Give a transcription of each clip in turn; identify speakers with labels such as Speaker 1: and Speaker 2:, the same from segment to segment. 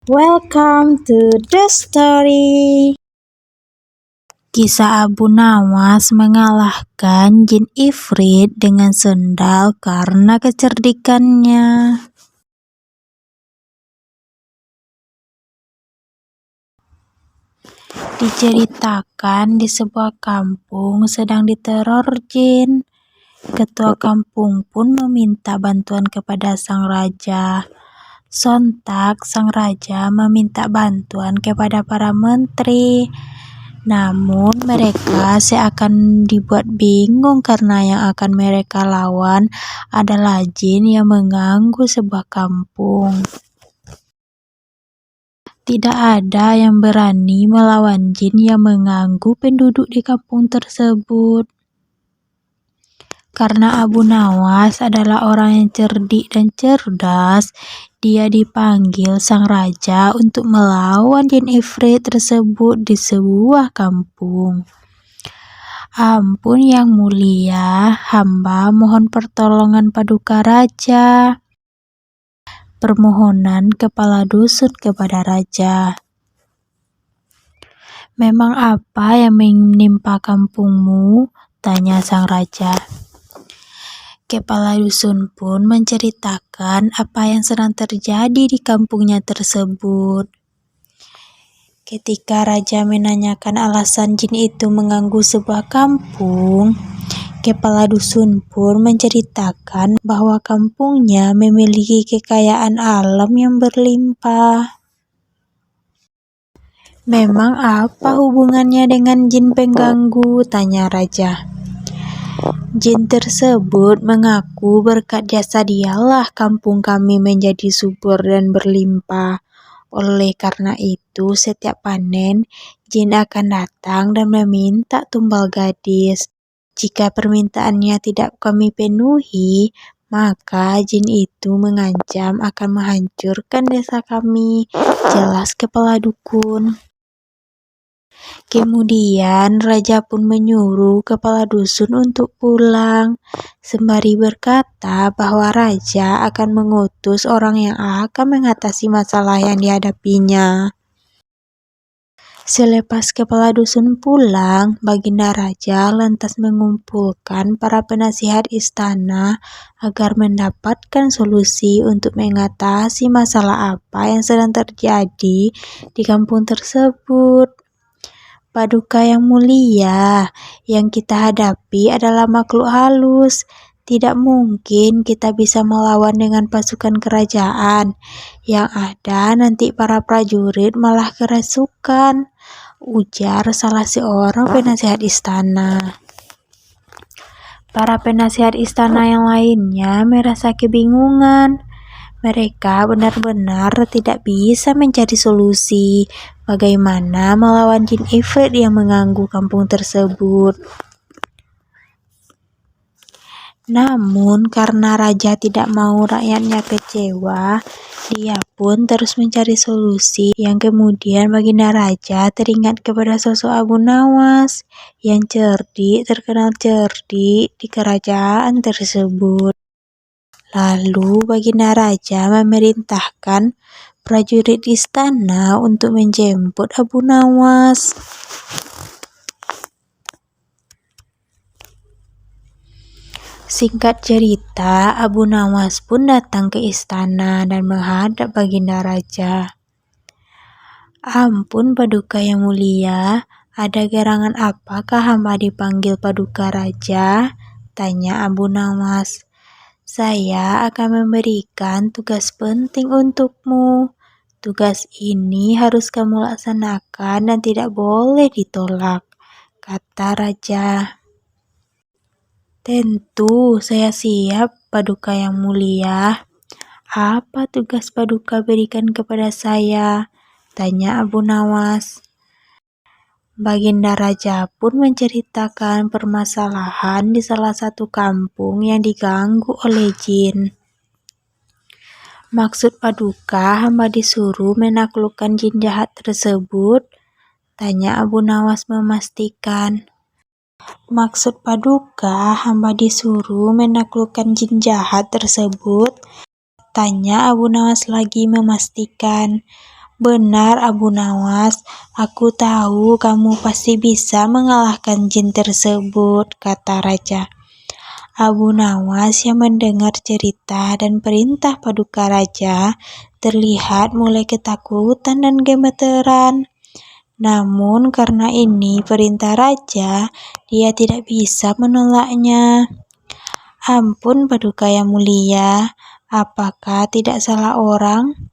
Speaker 1: Welcome to the story. Kisah Abu Nawas mengalahkan jin Ifrit dengan sendal karena kecerdikannya. Diceritakan di sebuah kampung sedang diteror jin. Ketua kampung pun meminta bantuan kepada sang raja. Sontak sang raja meminta bantuan kepada para menteri. Namun mereka seakan dibuat bingung karena yang akan mereka lawan adalah jin yang mengganggu sebuah kampung. Tidak ada yang berani melawan jin yang mengganggu penduduk di kampung tersebut. Karena Abu Nawas adalah orang yang cerdik dan cerdas, dia dipanggil sang raja untuk melawan jin Ifrit tersebut di sebuah kampung. Ampun yang mulia, hamba mohon pertolongan paduka raja. Permohonan kepala dusun kepada raja. Memang apa yang menimpa kampungmu? Tanya sang raja. Kepala dusun pun menceritakan apa yang sedang terjadi di kampungnya tersebut. Ketika raja menanyakan alasan jin itu mengganggu sebuah kampung, kepala dusun pun menceritakan bahwa kampungnya memiliki kekayaan alam yang berlimpah. Memang apa hubungannya dengan jin pengganggu? Tanya raja. Jin tersebut mengaku berkat jasa dialah kampung kami menjadi subur dan berlimpah. Oleh karena itu, setiap panen, jin akan datang dan meminta tumbal gadis. Jika permintaannya tidak kami penuhi, maka jin itu mengancam akan menghancurkan desa kami. Jelas kepala dukun. Kemudian raja pun menyuruh kepala dusun untuk pulang, sembari berkata bahwa raja akan mengutus orang yang akan mengatasi masalah yang dihadapinya. Selepas kepala dusun pulang, baginda raja lantas mengumpulkan para penasihat istana agar mendapatkan solusi untuk mengatasi masalah apa yang sedang terjadi di kampung tersebut. Paduka yang mulia, yang kita hadapi adalah makhluk halus. Tidak mungkin kita bisa melawan dengan pasukan kerajaan. Yang ada nanti para prajurit malah kerasukan, ujar salah seorang penasihat istana. Para penasihat istana yang lainnya merasa kebingungan. Mereka benar-benar tidak bisa mencari solusi bagaimana melawan jin Ifrit yang mengganggu kampung tersebut. Namun karena raja tidak mau rakyatnya kecewa, dia pun terus mencari solusi yang kemudian baginda raja teringat kepada sosok Abu Nawas yang terkenal cerdik di kerajaan tersebut. Lalu baginda raja memerintahkan prajurit istana untuk menjemput Abu Nawas. Singkat cerita, Abu Nawas pun datang ke istana dan menghadap baginda raja. Ampun paduka yang mulia, ada gerangan apakah hamba dipanggil paduka raja? Tanya Abu Nawas. Saya akan memberikan tugas penting untukmu. Tugas ini harus kamu laksanakan dan tidak boleh ditolak, kata raja. Tentu, saya siap, paduka yang mulia. Apa tugas paduka berikan kepada saya? Tanya Abu Nawas. Baginda raja pun menceritakan permasalahan di salah satu kampung yang diganggu oleh jin. Maksud paduka hamba disuruh menaklukkan jin jahat tersebut? Tanya Abu Nawas memastikan. Maksud paduka hamba disuruh menaklukkan jin jahat tersebut? Tanya Abu Nawas lagi memastikan. Benar Abu Nawas, aku tahu kamu pasti bisa mengalahkan jin tersebut, kata raja. Abu Nawas yang mendengar cerita dan perintah paduka raja terlihat mulai ketakutan dan gemeteran. Namun karena ini perintah raja, dia tidak bisa menolaknya. Ampun paduka yang mulia, apakah tidak salah orang?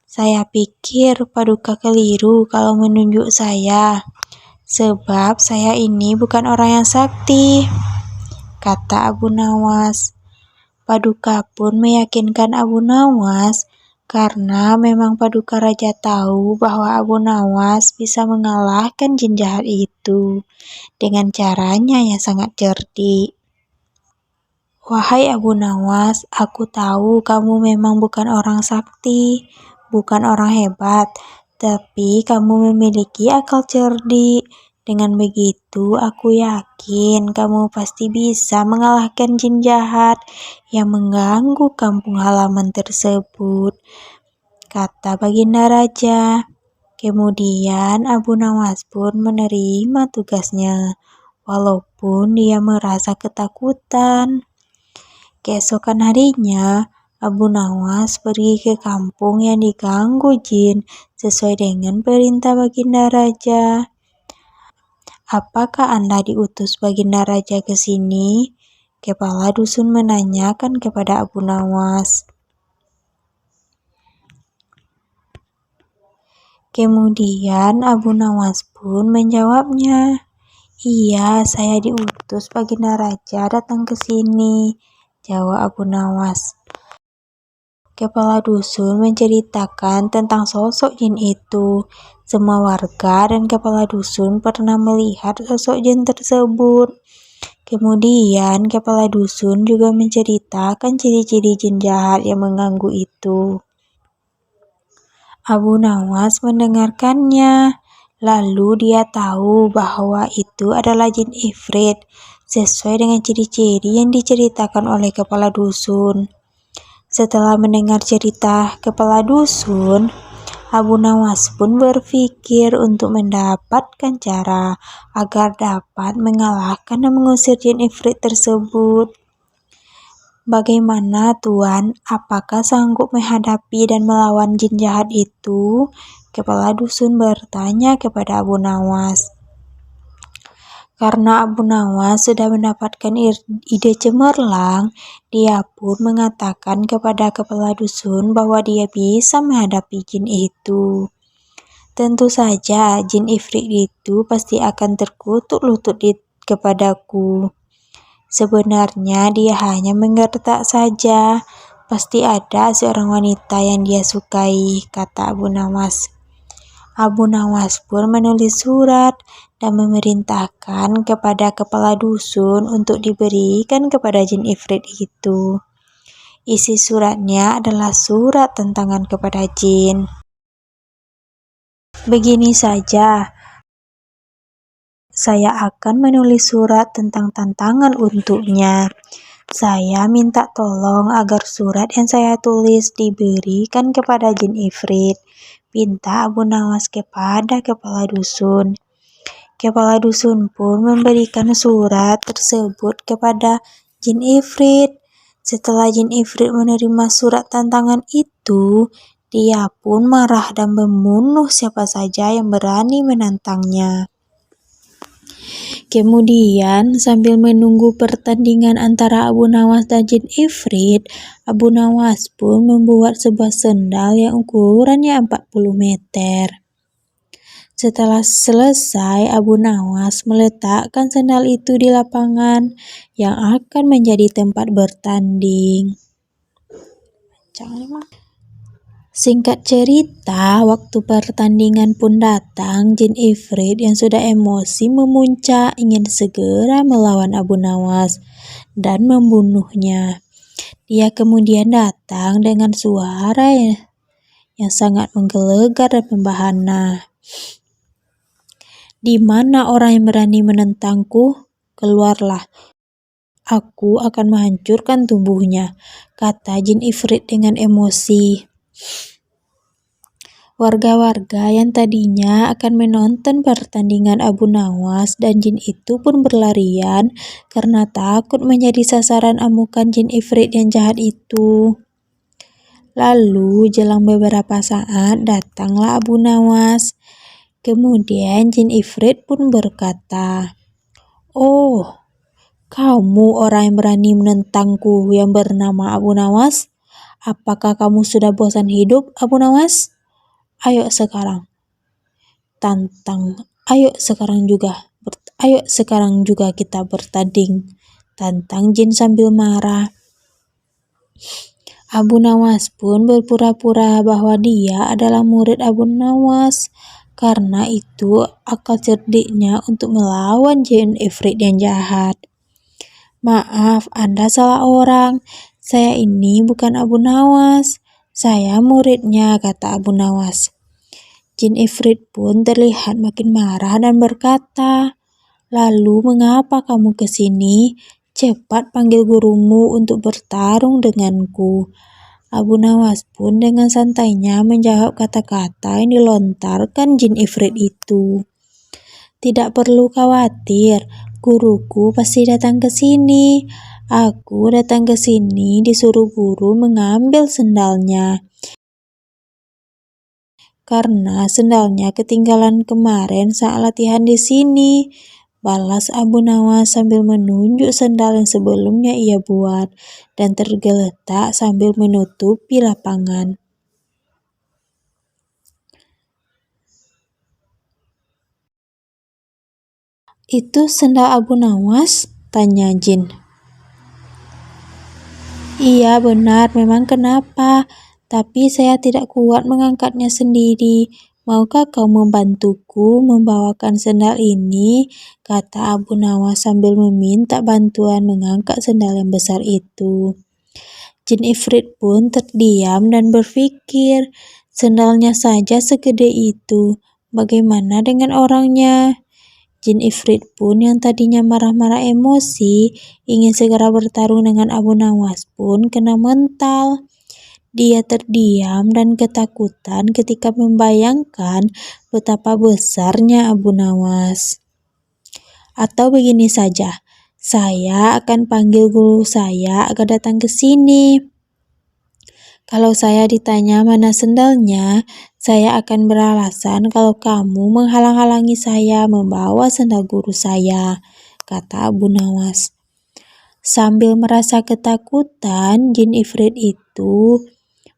Speaker 1: Saya pikir paduka keliru kalau menunjuk saya, sebab saya ini bukan orang yang sakti, kata Abu Nawas. Paduka pun meyakinkan Abu Nawas karena memang paduka raja tahu bahwa Abu Nawas bisa mengalahkan jin jahat itu dengan caranya yang sangat cerdik. Wahai Abu Nawas, aku tahu kamu memang bukan orang sakti, bukan orang hebat, tapi kamu memiliki akal cerdik. Dengan begitu, aku yakin kamu pasti bisa mengalahkan jin jahat yang mengganggu kampung halaman tersebut, kata Baginda Raja. Kemudian Abu Nawas pun menerima tugasnya, walaupun dia merasa ketakutan. Keesokan harinya, Abu Nawas pergi ke kampung yang diganggu jin sesuai dengan perintah Baginda Raja. Apakah Anda diutus Baginda Raja ke sini? Kepala dusun menanyakan kepada Abu Nawas. Kemudian Abu Nawas pun menjawabnya, "Iya, saya diutus Baginda Raja datang ke sini," jawab Abu Nawas. Kepala dusun menceritakan tentang sosok jin itu. Semua warga dan kepala dusun pernah melihat sosok jin tersebut. Kemudian kepala dusun juga menceritakan ciri-ciri jin jahat yang mengganggu itu. Abu Nawas mendengarkannya. Lalu dia tahu bahwa itu adalah jin ifrit, sesuai dengan ciri-ciri yang diceritakan oleh kepala dusun. Setelah mendengar cerita kepala dusun, Abu Nawas pun berpikir untuk mendapatkan cara agar dapat mengalahkan dan mengusir jin ifrit tersebut. Bagaimana Tuan? Apakah sanggup menghadapi dan melawan jin jahat itu? Kepala dusun bertanya kepada Abu Nawas. Karena Abu Nawas sudah mendapatkan ide cemerlang, dia pun mengatakan kepada kepala dusun bahwa dia bisa menghadapi jin itu. Tentu saja jin ifrit itu pasti akan terkutuk lutut kepadaku. Sebenarnya dia hanya menggertak saja. Pasti ada seorang wanita yang dia sukai, kata Abu Nawas. Abu Nawas pun menulis surat dan memerintahkan kepada kepala dusun untuk diberikan kepada jin ifrit itu. Isi suratnya adalah surat tantangan kepada jin. Begini saja, saya akan menulis surat tentang tantangan untuknya. Saya minta tolong agar surat yang saya tulis diberikan kepada jin ifrit, pinta Abu Nawas kepada kepala dusun. Kepala dusun pun memberikan surat tersebut kepada jin ifrit. Setelah jin ifrit menerima surat tantangan itu, dia pun marah dan membunuh siapa saja yang berani menantangnya. Kemudian, sambil menunggu pertandingan antara Abu Nawas dan jin ifrit, Abu Nawas pun membuat sebuah sendal yang ukurannya 40 meter. Setelah selesai, Abu Nawas meletakkan sendal itu di lapangan yang akan menjadi tempat bertanding. Singkat cerita, waktu pertandingan pun datang, jin ifrit yang sudah emosi memuncak ingin segera melawan Abu Nawas dan membunuhnya. Dia kemudian datang dengan suara yang sangat menggelegar dan membahana. "Di mana orang yang berani menentangku? Keluarlah. Aku akan menghancurkan tubuhnya," kata jin ifrit dengan emosi. Warga-warga yang tadinya akan menonton pertandingan Abu Nawas dan jin itu pun berlarian karena takut menjadi sasaran amukan jin ifrit yang jahat itu. Lalu jelang beberapa saat datanglah Abu Nawas. Kemudian jin ifrit pun berkata, "Oh, kamu orang yang berani menentangku yang bernama Abu Nawas? Apakah kamu sudah bosan hidup, Abu Nawas? Ayo sekarang, tantang. Ayo sekarang juga kita bertanding," tantang jin sambil marah. Abu Nawas pun berpura-pura bahwa dia adalah murid Abu Nawas. Karena itu akal cerdiknya untuk melawan jin ifrit yang jahat. "Maaf, Anda salah orang. Saya ini bukan Abu Nawas. Saya muridnya," kata Abu Nawas. Jin ifrit pun terlihat makin marah dan berkata, "Lalu mengapa kamu ke sini? Cepat panggil gurumu untuk bertarung denganku." Abu Nawas pun dengan santainya menjawab kata-kata yang dilontarkan jin ifrit itu. "Tidak perlu khawatir, guruku pasti datang ke sini. Aku datang ke sini disuruh guru mengambil sendalnya. Karena sendalnya ketinggalan kemarin saat latihan di sini," balas Abu Nawas sambil menunjuk sendal yang sebelumnya ia buat dan tergeletak sambil menutupi lapangan. "Itu sendal Abu Nawas?" tanya jin. "Iya benar, memang kenapa? Tapi saya tidak kuat mengangkatnya sendiri. Maukah kau membantuku membawakan sendal ini?" kata Abu Nawas sambil meminta bantuan mengangkat sendal yang besar itu. Jin ifrit pun terdiam dan berpikir, sendalnya saja segede itu, bagaimana dengan orangnya? Jin ifrit pun yang tadinya marah-marah emosi, ingin segera bertarung dengan Abu Nawas pun kena mental. Dia terdiam dan ketakutan ketika membayangkan betapa besarnya Abu Nawas. "Atau begini saja, saya akan panggil guru saya agar datang ke sini. Kalau saya ditanya mana sendalnya, saya akan beralasan kalau kamu menghalang-halangi saya membawa sendal guru saya," kata Abu Nawas. Sambil merasa ketakutan, jin ifrit itu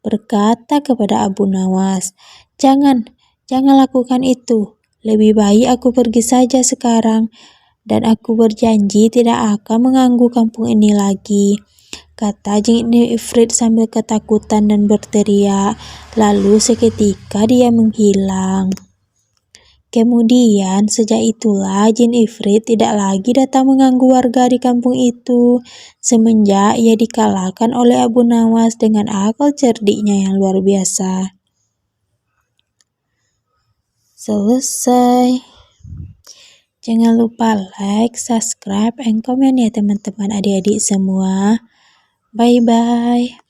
Speaker 1: berkata kepada Abu Nawas, Jangan lakukan itu. Lebih baik aku pergi saja sekarang, dan aku berjanji tidak akan mengganggu kampung ini lagi," kata jin ifrit sambil ketakutan dan berteriak. Lalu seketika dia menghilang. Kemudian sejak itulah jin ifrit tidak lagi datang mengganggu warga di kampung itu, semenjak ia dikalahkan oleh Abu Nawas dengan akal cerdiknya yang luar biasa. Selesai. Jangan lupa like, subscribe, and komen ya teman-teman adik-adik semua. Bye-bye.